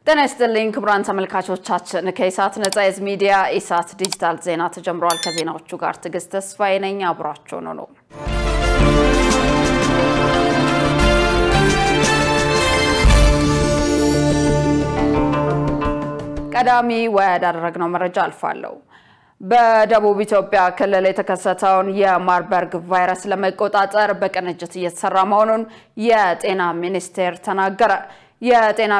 ጤና ይስጥልኝ ክቡራን ተመልካቾቻችን ከኢሳት ነጻ የዝ ሚዲያ ኢሳት ዲጂታል ዜና ተጀምሯል ከዜናዎቹ ጋር ትግስት ተስፋዬ ነኝ አብራችሁ ነው ቀዳሚ ወዳደረግነው መረጃ አልፋለሁ በደቡብ ኢትዮጵያ ክልል የተከሰተውን የማርበርግ ቫይረስ ለመቆጣጠር በቅንጅት እየተሰራ መሆኑን የጤና ሚኒስቴር ተናገረ የጤና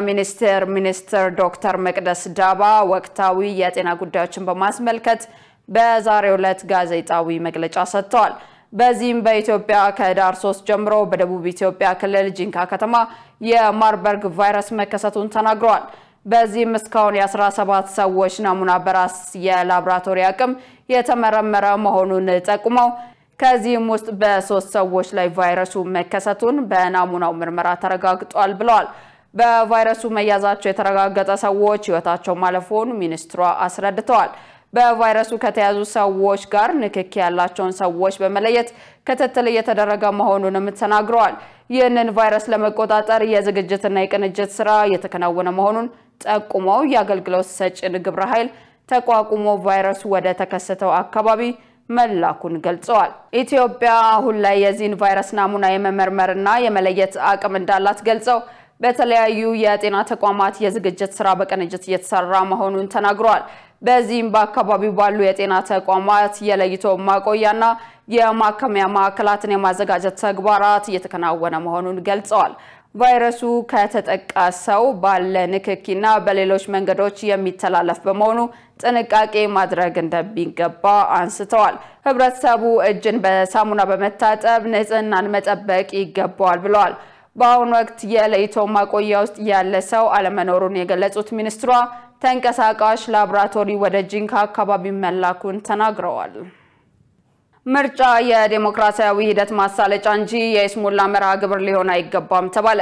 ሚኒስትር ዶክተር መቅደስ ዳባ ወቅታዊ የጤና ጉዳዮችን በማስመልከት በዛሬው ዕለት ጋዜጣዊ መግለጫ ሰጥተዋል በዚህም በኢትዮጵያ ከዳር 3 ጀምሮ በደቡብ ኢትዮጵያ ክልል ጂንካ ከተማ የማርበርግ ቫይረስ መከሰቱን ተናግረዋል በዚህም እስካሁን የ17 ሰዎች ናሙና በራስ የላብራቶሪ አቅም የተመረመረ መሆኑን ጠቁመው ከዚህም ውስጥ በ3 ሰዎች ላይ ቫይረሱ መከሰቱን በናሙናው ምርመራ ተረጋግጧል ብለዋል በቫይረሱ መያዛቸው የተረጋገጠ ሰዎች ህይወታቸው ማለፉን ሚኒስትሯ አስረድተዋል በቫይረሱ ከተያዙ ሰዎች ጋር ንክኪ ያላቸውን ሰዎች በመለየት ክትትል እየተደረገ መሆኑንም ተናግረዋል ይህንን ቫይረስ ለመቆጣጠር የዝግጅትና የቅንጅት ስራ እየተከናወነ መሆኑን ጠቁመው የአገልግሎት ሰጪ ግብረ ኃይል ተቋቁሞ ቫይረሱ ወደ ተከሰተው አካባቢ መላኩን ገልጸዋል ኢትዮጵያ አሁን ላይ የዚህን ቫይረስ ናሙና የመመርመርና የመለየት አቅም እንዳላት ገልጸው በተለያዩ የጤና ተቋማት የዝግጅት ስራ በቅንጅት እየተሰራ መሆኑን ተናግረዋል በዚህም በአካባቢው ባሉ የጤና ተቋማት የለይቶ ማቆያና የማከሚያ ማዕከላትን የማዘጋጀት ተግባራት እየተከናወነ መሆኑን ገልጸዋል ቫይረሱ ከተጠቃሰው ባለ ንክኪና በሌሎች መንገዶች የሚተላለፍ በመሆኑ ጥንቃቄ ማድረግ እንደሚገባ አንስተዋል ህብረተሰቡ እጅን በሳሙና በመታጠብ ንጽህናን መጠበቅ ይገባዋል ብለዋል በአሁኑ ወቅት የለይቶ ማቆያ ውስጥ ያለ ሰው አለመኖሩን የገለጹት ሚኒስትሯ ተንቀሳቃሽ ላብራቶሪ ወደ ጂንካ አካባቢ መላኩን ተናግረዋል ምርጫ የዲሞክራሲያዊ ሂደት ማሳለጫ እንጂ የኢስሙላ መርሃ ግብር ሊሆን አይገባም ተባለ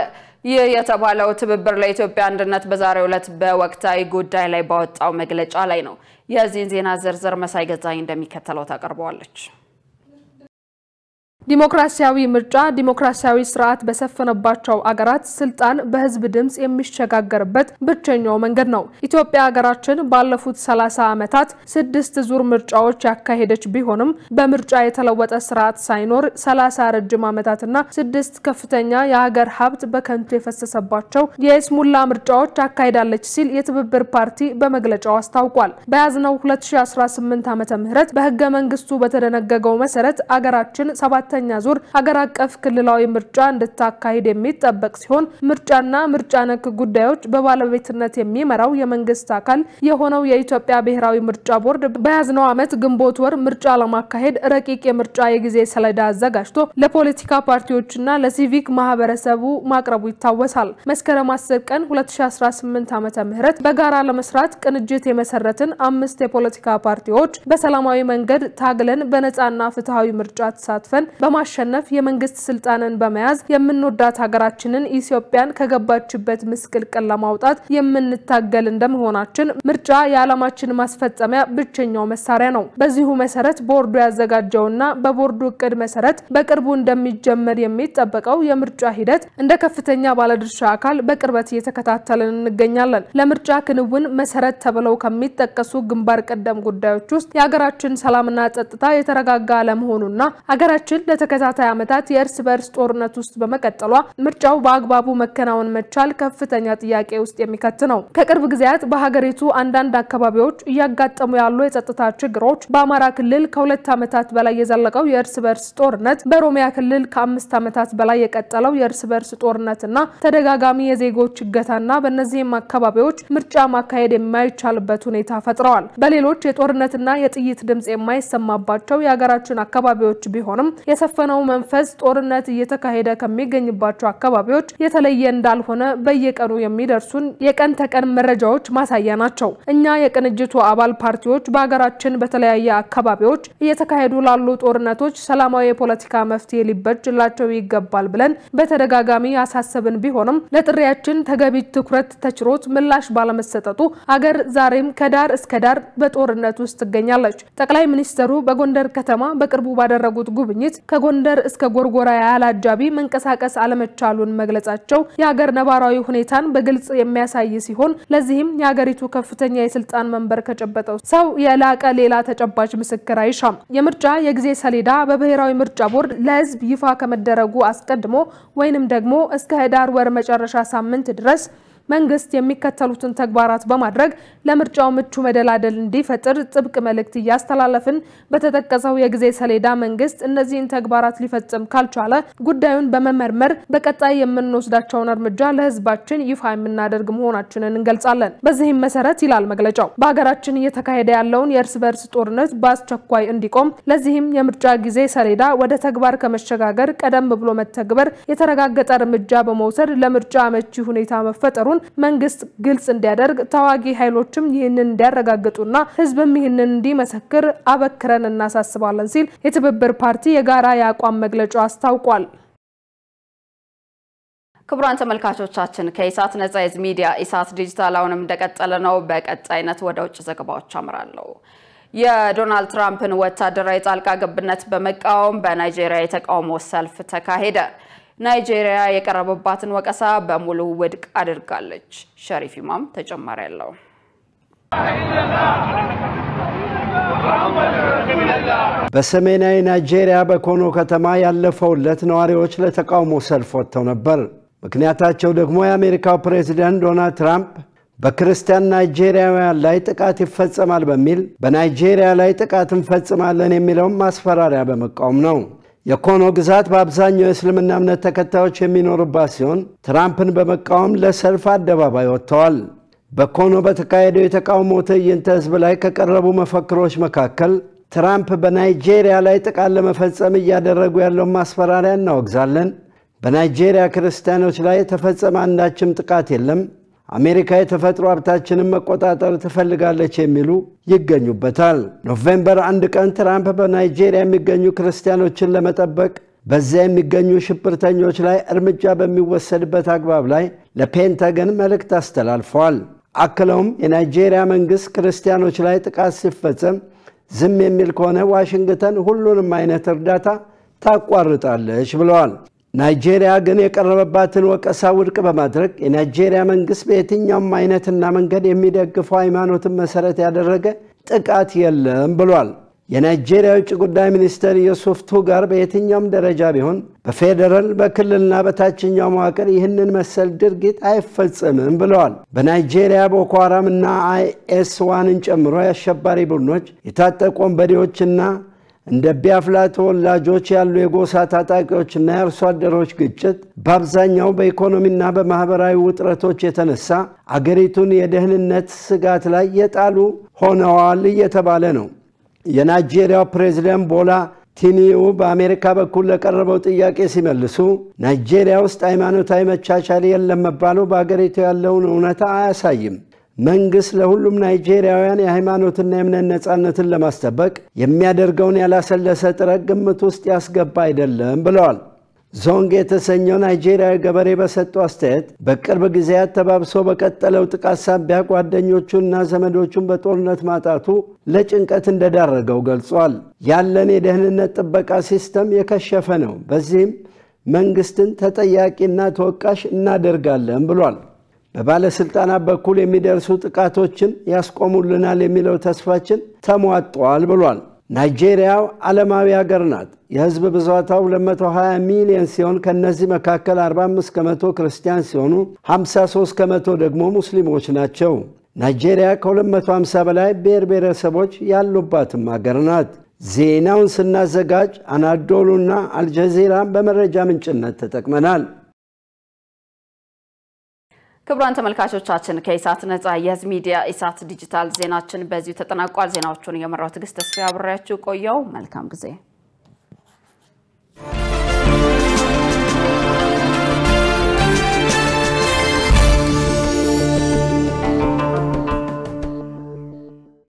ይህ የተባለው ትብብር ለኢትዮጵያ አንድነት በዛሬው ዕለት በወቅታዊ ጉዳይ ላይ ባወጣው መግለጫ ላይ ነው የዚህን ዜና ዝርዝር መሳይ ገዛኝ እንደሚከተለው ታቀርበዋለች ዲሞክራሲያዊ ምርጫ ዲሞክራሲያዊ ስርዓት በሰፈነባቸው አገራት ስልጣን በህዝብ ድምጽ የሚሸጋገርበት ብቸኛው መንገድ ነው ኢትዮጵያ ሀገራችን ባለፉት 30 ዓመታት 6 ዙር ምርጫዎች ያካሄደች ቢሆንም በምርጫ የተለወጠ ስርዓት ሳይኖር 30 ረጅም ዓመታትና 6 ከፍተኛ የሀገር ሀብት በከንቱ የፈሰሰባቸው የኢስሙላ ምርጫዎች አካሂዳለች ሲል የትብብር ፓርቲ በመግለጫው አስታውቋል በያዝነው 2018 ዓመተ ምህረት በህገ መንግስቱ በተደነገገው መሰረት አገራችን 7ኛ ዙር ሀገር አቀፍ ክልላዊ ምርጫ እንድታካሂድ የሚጠበቅ ሲሆን ምርጫና ምርጫ ነክ ጉዳዮች በባለቤትነት የሚመራው የመንግስት አካል የሆነው የኢትዮጵያ ብሔራዊ ምርጫ ቦርድ በያዝነው ዓመት ግንቦት ወር ምርጫ ለማካሄድ ረቂቅ የምርጫ የጊዜ ሰሌዳ አዘጋጅቶ ለፖለቲካ ፓርቲዎችና ለሲቪክ ማህበረሰቡ ማቅረቡ ይታወሳል መስከረም 10 ቀን 2018 ዓመተ ምህረት በጋራ ለመስራት ቅንጅት የመሰረትን 5 የፖለቲካ ፓርቲዎች በሰላማዊ መንገድ ታግለን በነጻና ፍትሃዊ ምርጫ ተሳትፈን በማሸነፍ የመንግስት ስልጣንን በመያዝ የምንወዳት ሀገራችንን ኢትዮጵያን ከገባችበት ምስቅልቅል ለማውጣት የምንታገል እንደመሆናችን ምርጫ የዓላማችን ማስፈጸሚያ ብቸኛው መሳሪያ ነው በዚሁ መሰረት ቦርዱ ያዘጋጀውና በቦርዱ እቅድ መሰረት በቅርቡ እንደሚጀመር የሚጠበቀው የምርጫ ሂደት እንደ ከፍተኛ ባለድርሻ አካል በቅርበት እየተከታተልን እንገኛለን ለምርጫ ክንውን መሰረት ተብለው ከሚጠቀሱ ግንባር ቀደም ጉዳዮች ውስጥ የሀገራችን ሰላምና ጸጥታ የተረጋጋ ለመሆኑና ሀገራችን ለተከታታይ ዓመታት የእርስ በርስ ጦርነት ውስጥ በመቀጠሏ ምርጫው በአግባቡ መከናወን መቻል ከፍተኛ ጥያቄ ውስጥ የሚከት ነው ከቅርብ ጊዜያት በሀገሪቱ አንዳንድ አካባቢዎች እያጋጠሙ ያሉ የጸጥታ ችግሮች በአማራ ክልል ከ2 ዓመታት በላይ የዘለቀው የእርስ በርስ ጦርነት በኦሮሚያ ክልል ከ5 ዓመታት በላይ የቀጠለው የእርስ በርስ ጦርነትና ተደጋጋሚ የዜጎች እገታና በእነዚህም አካባቢዎች ምርጫ ማካሄድ የማይቻልበት ሁኔታ ፈጥረዋል በሌሎች የጦርነትና የጥይት ድምጽ የማይሰማባቸው የሀገራችን አካባቢዎች ቢሆንም የሰፈነው መንፈስ ጦርነት እየተካሄደ ከሚገኝባቸው አካባቢዎች የተለየ እንዳልሆነ በየቀኑ የሚደርሱን የቀን ተቀን መረጃዎች ማሳያ ናቸው እኛ የቅንጅቱ አባል ፓርቲዎች በአገራችን በተለያየ አካባቢዎች እየተካሄዱ ላሉ ጦርነቶች ሰላማዊ የፖለቲካ መፍትሄ ሊበጅላቸው ይገባል ብለን በተደጋጋሚ ያሳሰብን ቢሆንም ለጥሪያችን ተገቢ ትኩረት ተችሮት ምላሽ ባለመሰጠቱ አገር ዛሬም ከዳር እስከ ዳር በጦርነት ውስጥ ትገኛለች ጠቅላይ ሚኒስትሩ በጎንደር ከተማ በቅርቡ ባደረጉት ጉብኝት ከጎንደር እስከ ጎርጎራ ያለ አጃቢ መንቀሳቀስ አለመቻሉን መግለጻቸው የሀገር ነባራዊ ሁኔታን በግልጽ የሚያሳይ ሲሆን ለዚህም የሀገሪቱ ከፍተኛ የስልጣን መንበር ከጨበጠው ሰው የላቀ ሌላ ተጨባጭ ምስክር አይሻም። የምርጫ የጊዜ ሰሌዳ በብሔራዊ ምርጫ ቦርድ ለህዝብ ይፋ ከመደረጉ አስቀድሞ ወይንም ደግሞ እስከ ህዳር ወር መጨረሻ ሳምንት ድረስ መንግስት የሚከተሉትን ተግባራት በማድረግ ለምርጫው ምቹ መደላደል እንዲፈጥር ጥብቅ መልእክት ያስተላለፍን በተጠቀሰው የጊዜ ሰሌዳ መንግስት እነዚህን ተግባራት ሊፈጽም ካልቻለ ጉዳዩን በመመርመር በቀጣይ የምንወስዳቸውን እርምጃ ለህዝባችን ይፋ የምናደርግ መሆናችንን እንገልጻለን። በዚህም መሰረት ይላል መግለጫው በሀገራችን እየተካሄደ ያለውን የእርስ በርስ ጦርነት በአስቸኳይ እንዲቆም ለዚህም የምርጫ ጊዜ ሰሌዳ ወደ ተግባር ከመሸጋገር ቀደም ብሎ መተግበር የተረጋገጠ እርምጃ በመውሰድ ለምርጫ አመቺ ሁኔታ መፈጠሩ መንግስት ግልጽ እንዲያደርግ ታዋቂ ኃይሎችም ይህንን እንዲያረጋግጡና ህዝብም ይህንን እንዲመሰክር አበክረን እናሳስባለን ሲል የትብብር ፓርቲ የጋራ ያቋም መግለጫ አስታውቋል። ክቡራን ተመልካቾቻችን ከኢሳት ነጻ ሚዲያ ኢሳት ዲጂታል አሁንም እንደቀጠለ ነው። በቀጣይነት ወደ ውጭ ዘገባዎች አምራለሁ። የዶናልድ ትራምፕን ወታደራዊ ጣልቃ ገብነት በመቃወም በናይጄሪያ የተቃውሞ ሰልፍ ተካሄደ። ናይጄሪያ የቀረበባትን ወቀሳ በሙሉ ውድቅ አድርጋለች። ሸሪፍ ኢማም ተጨማሪ ያለው በሰሜናዊ ናይጄሪያ በኮኖ ከተማ ያለፈው ዕለት ነዋሪዎች ለተቃውሞ ሰልፍ ወጥተው ነበር። ምክንያታቸው ደግሞ የአሜሪካው ፕሬዝዳንት ዶናልድ ትራምፕ በክርስቲያን ናይጄሪያውያን ላይ ጥቃት ይፈጸማል በሚል በናይጄሪያ ላይ ጥቃት እንፈጽማለን የሚለውን ማስፈራሪያ በመቃወም ነው። የኮኖ ግዛት በአብዛኛው የእስልምና እምነት ተከታዮች የሚኖሩባት ሲሆን ትራምፕን በመቃወም ለሰልፍ አደባባይ ወጥተዋል። በኮኖ በተካሄደው የተቃውሞ ትዕይንተ ህዝብ ላይ ከቀረቡ መፈክሮች መካከል ትራምፕ በናይጄሪያ ላይ ጥቃት ለመፈጸም እያደረጉ ያለው ማስፈራሪያ እናወግዛለን፣ በናይጄሪያ ክርስቲያኖች ላይ የተፈጸመ አንዳችም ጥቃት የለም፣ አሜሪካ የተፈጥሮ ሀብታችንን መቆጣጠር ትፈልጋለች የሚሉ ይገኙበታል። ኖቬምበር 1 ቀን ትራምፕ በናይጄሪያ የሚገኙ ክርስቲያኖችን ለመጠበቅ በዚያ የሚገኙ ሽብርተኞች ላይ እርምጃ በሚወሰድበት አግባብ ላይ ለፔንታገን መልእክት አስተላልፈዋል። አክለውም የናይጄሪያ መንግስት ክርስቲያኖች ላይ ጥቃት ሲፈጸም ዝም የሚል ከሆነ ዋሽንግተን ሁሉንም አይነት እርዳታ ታቋርጣለች ብለዋል። ናይጄሪያ ግን የቀረበባትን ወቀሳ ውድቅ በማድረግ የናይጄሪያ መንግስት በየትኛውም አይነትና መንገድ የሚደግፈው ሃይማኖትን መሰረት ያደረገ ጥቃት የለም ብሏል። የናይጄሪያ ውጭ ጉዳይ ሚኒስትር ዩሱፍ ቱጋር በየትኛውም ደረጃ ቢሆን በፌደራል በክልልና በታችኛው መዋቅር ይህንን መሰል ድርጊት አይፈጸምም ብለዋል። በናይጄሪያ ቦኮ ሃራም እና IS-1ን ጨምሮ የአሸባሪ ቡድኖች የታጠቁ ወንበዴዎችና እንደ ቢያፍላ ተወላጆች ያሉ የጎሳ ታጣቂዎችና የአርሶ አደሮች ግጭት በአብዛኛው በኢኮኖሚና በማህበራዊ ውጥረቶች የተነሳ አገሪቱን የደህንነት ስጋት ላይ የጣሉ ሆነዋል እየተባለ ነው። የናይጄሪያው ፕሬዝዳንት ቦላ ቲኒዩ በአሜሪካ በኩል ለቀረበው ጥያቄ ሲመልሱ ናይጄሪያ ውስጥ ሃይማኖታዊ መቻቻል የለም መባሉ በአገሪቱ ያለውን እውነታ አያሳይም፣ መንግስት ለሁሉም ናይጄሪያውያን የሃይማኖትና የእምነት ነጻነትን ለማስጠበቅ የሚያደርገውን ያላሰለሰ ጥረት ግምት ውስጥ ያስገባ አይደለም ብለዋል። ዞንግ የተሰኘው ናይጄሪያዊ ገበሬ በሰጠው አስተያየት በቅርብ ጊዜያት ተባብሶ በቀጠለው ጥቃት ሳቢያ ጓደኞቹና ዘመዶቹን በጦርነት ማጣቱ ለጭንቀት እንደዳረገው ገልጿል። ያለን የደህንነት ጥበቃ ሲስተም የከሸፈ ነው፣ በዚህም መንግስትን ተጠያቂና ተወቃሽ እናደርጋለን ብሏል። በባለስልጣናት በኩል የሚደርሱ ጥቃቶችን ያስቆሙልናል የሚለው ተስፋችን ተሟጧል ብሏል። ናይጄሪያ ዓለማዊ ሀገር ናት። የህዝብ ብዛቷ 220 ሚሊዮን ሲሆን ከነዚህ መካከል 45 ከመቶ ክርስቲያን ሲሆኑ 53 ከመቶ ደግሞ ሙስሊሞች ናቸው። ናይጄሪያ ከ250 በላይ ብሔር ብሔረሰቦች ያሉባትም ሀገር ናት። ዜናውን ስናዘጋጅ አናዶሉና አልጀዚራን በመረጃ ምንጭነት ተጠቅመናል። ክቡራን ተመልካቾቻችን ከኢሳት ነጻ የህዝብ ሚዲያ ኢሳት ዲጂታል ዜናችን በዚሁ ተጠናቋል። ዜናዎቹን የመራው ትግስት ተስፋ አብሬያችሁ ቆየው። መልካም ጊዜ